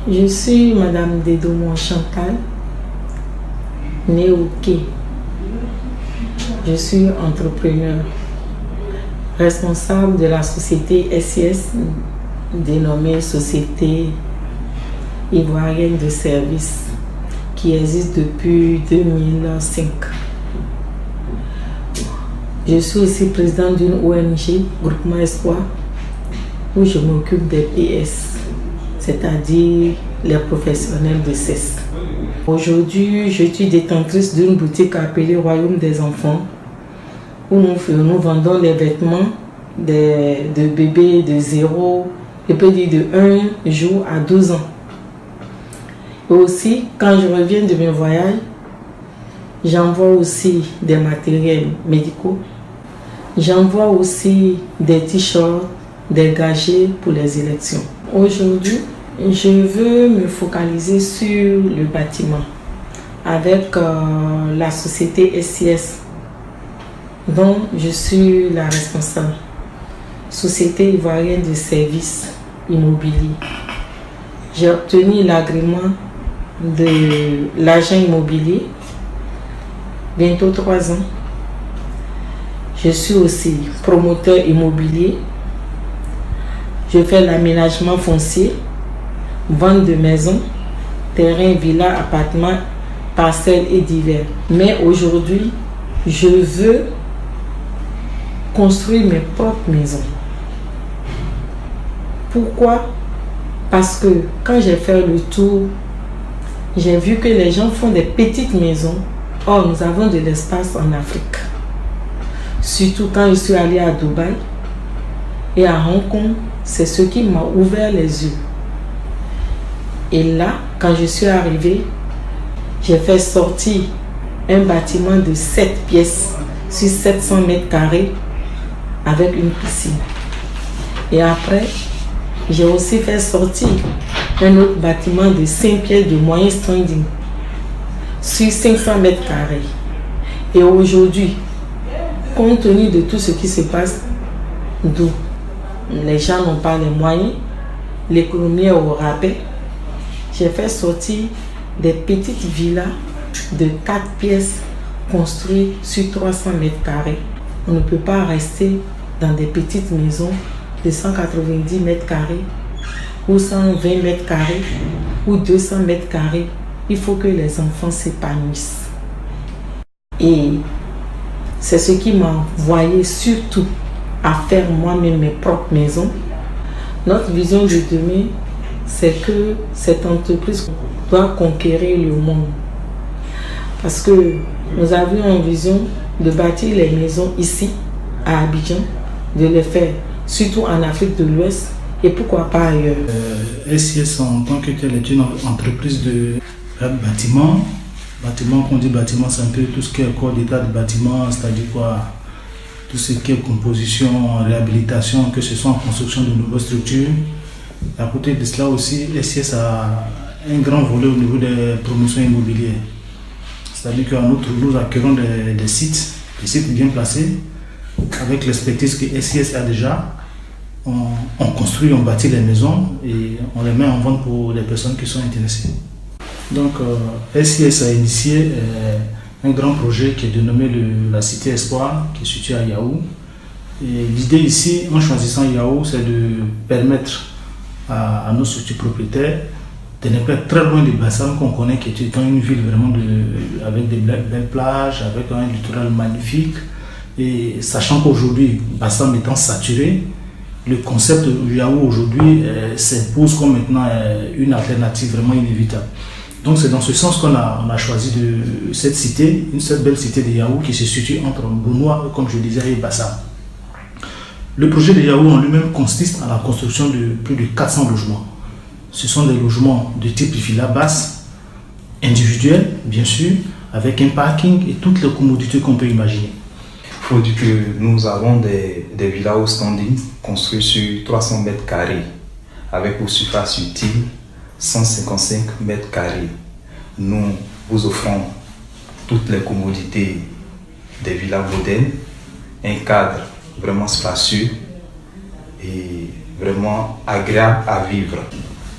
Je suis Madame Dedomon Chantal, née au Quai. Je suis entrepreneur, responsable de la société SIS, dénommée Société Ivoirienne de Services, qui existe depuis 2005. Je suis aussi présidente d'une ONG, Groupement Espoir, où je m'occupe des PS, c'est-à-dire les professionnels de cesse. Aujourd'hui, je suis détentrice d'une boutique appelée Royaume des Enfants, où nous vendons les vêtements de bébés de 0, je peux dire de 1 jour à 12 ans. Et aussi, quand je reviens de mes voyages, j'envoie aussi des matériels médicaux. J'envoie aussi des t-shirts, des gadgets pour les élections. Aujourd'hui, je veux me focaliser sur le bâtiment avec la société SIS dont je suis la responsable. Société Ivoirienne de Services Immobiliers. J'ai obtenu l'agrément de l'agent immobilier, bientôt 3 ans. Je suis aussi promoteur immobilier. Je fais l'aménagement foncier, vente de maisons, terrains, villas, appartements, parcelles et divers. Mais aujourd'hui, je veux construire mes propres maisons. Pourquoi? Parce que quand j'ai fait le tour, j'ai vu que les gens font des petites maisons. Or, nous avons de l'espace en Afrique. Surtout quand je suis allée à Dubaï et à Hong Kong, c'est ce qui m'a ouvert les yeux. Et là, quand je suis arrivée, j'ai fait sortir un bâtiment de 7 pièces sur 700 mètres carrés avec une piscine. Et après, j'ai aussi fait sortir un autre bâtiment de 5 pièces de moyen standing sur 500 mètres carrés. Et aujourd'hui, compte tenu de tout ce qui se passe, d'où les gens n'ont pas les moyens, l'économie est au rabais, j'ai fait sortir des petites villas de 4 pièces construites sur 300 mètres carrés. On ne peut pas rester dans des petites maisons de 190 mètres carrés ou 120 mètres carrés ou 200 mètres carrés. Il faut que les enfants s'épanouissent. Et c'est ce qui m'a envoyé surtout à faire moi-même mes propres maisons. Notre vision de demain, c'est que cette entreprise doit conquérir le monde. Parce que nous avions en vision de bâtir les maisons ici, à Abidjan, de les faire surtout en Afrique de l'Ouest et pourquoi pas ailleurs. SIS en tant que telle est une entreprise de bâtiment. Bâtiment, quand on dit bâtiment, c'est un peu tout ce qui est corps d'état de bâtiment, c'est-à-dire quoi, tout ce qui est composition, réhabilitation, que ce soit en construction de nouvelles structures. À côté de cela aussi, SIS a un grand volet au niveau des promotions immobilières. C'est-à-dire qu'en outre, nous accueillons des sites bien placés, avec l'expertise que SIS a déjà. On construit, on bâtit les maisons et on les met en vente pour les personnes qui sont intéressées. Donc, SIS a initié un grand projet qui est dénommé la Cité Espoir, qui est située à Yahoo. Et l'idée ici, en choisissant Yahoo, c'est de permettre à nos structures propriétaires de ne pas être très loin de Bassam, qu'on connaît, qui est une ville vraiment avec des belles plages, avec un littoral magnifique. Et sachant qu'aujourd'hui, Bassam étant saturé, le concept de Yahoo aujourd'hui s'impose comme maintenant une alternative vraiment inévitable. Donc c'est dans ce sens qu'on a choisi cette cité, cette belle cité de Yahoo qui se situe entre Bounois, comme je disais, et Bassam. Le projet de Yahoo en lui-même consiste à la construction de plus de 400 logements. Ce sont des logements de type villa basse, individuelle, bien sûr, avec un parking et toutes les commodités qu'on peut imaginer. Il faut dire que nous avons des villas au standing construites sur 300 mètres carrés, avec pour surface utile 155 mètres carrés. Nous vous offrons toutes les commodités des villas modernes, un cadre vraiment spacieux et vraiment agréable à vivre.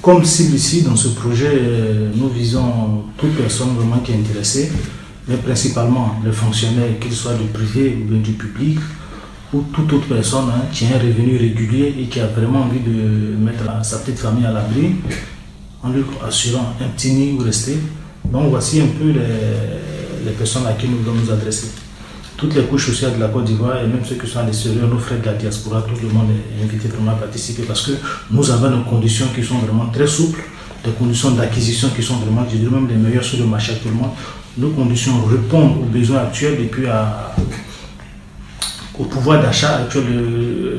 Comme cible ici, dans ce projet, nous visons toute personne vraiment qui est intéressée, mais principalement les fonctionnaires, qu'ils soient du privé ou bien du public, ou toute autre personne qui a un revenu régulier et qui a vraiment envie de mettre sa petite famille à l'abri, en lui assurant un petit nid où rester. Donc voici un peu les personnes à qui nous devons nous adresser. Toutes les couches sociales de la Côte d'Ivoire et même ceux qui sont à l'extérieur, nos frères de la diaspora, tout le monde est invité vraiment à participer parce que nous avons des conditions qui sont vraiment très souples, des conditions d'acquisition qui sont vraiment, je dirais même les meilleures sur le marché actuellement. Nos conditions répondent aux besoins actuels et puis au pouvoir d'achat actuel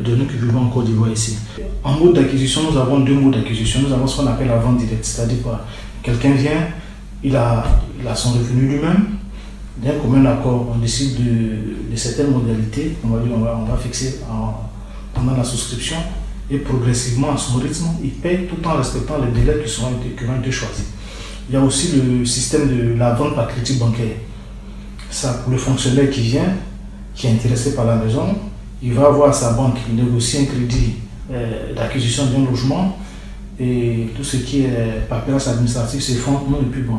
de nous qui vivons en Côte d'Ivoire ici. En mode d'acquisition, nous avons deux modes d'acquisition. Nous avons ce qu'on appelle la vente directe, c'est-à-dire quoi? Quelqu'un vient, il a son revenu lui-même. D'un commun accord, on décide de certaines modalités, on va fixer pendant la souscription et progressivement à son rythme, il paye tout en respectant les délais qui vont être choisis. Il y a aussi le système de la vente par crédit bancaire. Ça, pour le fonctionnaire qui vient, qui est intéressé par la maison, il va avoir sa banque, il négocie un crédit d'acquisition d'un logement et tout ce qui est paperasse administrative se font nous et puis bon.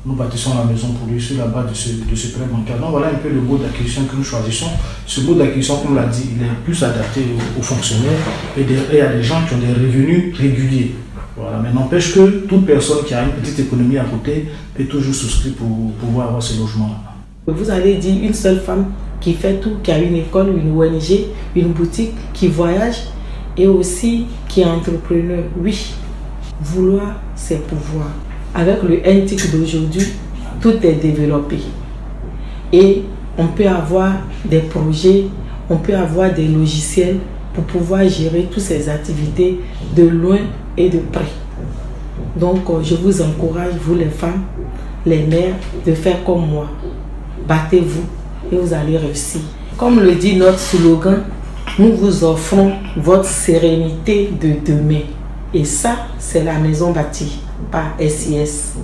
Nous bâtissons la maison pour lui sur la base de ce prêt bancaire. Donc voilà un peu le mode d'acquisition que nous choisissons. Ce mode d'acquisition, comme on l'a dit, il est plus adapté aux fonctionnaires et à des gens qui ont des revenus réguliers. Voilà. Mais n'empêche que toute personne qui a une petite économie à côté peut toujours souscrire pour pouvoir avoir ce logement-là. Vous allez dire une seule femme qui fait tout, qui a une école, une ONG, une boutique, qui voyage et aussi qui est entrepreneur. Oui, vouloir, c'est pouvoir. Avec le NTIC d'aujourd'hui, tout est développé. Et on peut avoir des projets, on peut avoir des logiciels pour pouvoir gérer toutes ces activités de loin et de près. Donc, je vous encourage, vous les femmes, les mères, de faire comme moi. Battez-vous et vous allez réussir. Comme le dit notre slogan, nous vous offrons votre sérénité de demain. Et ça, c'est la maison bâtie par SIS.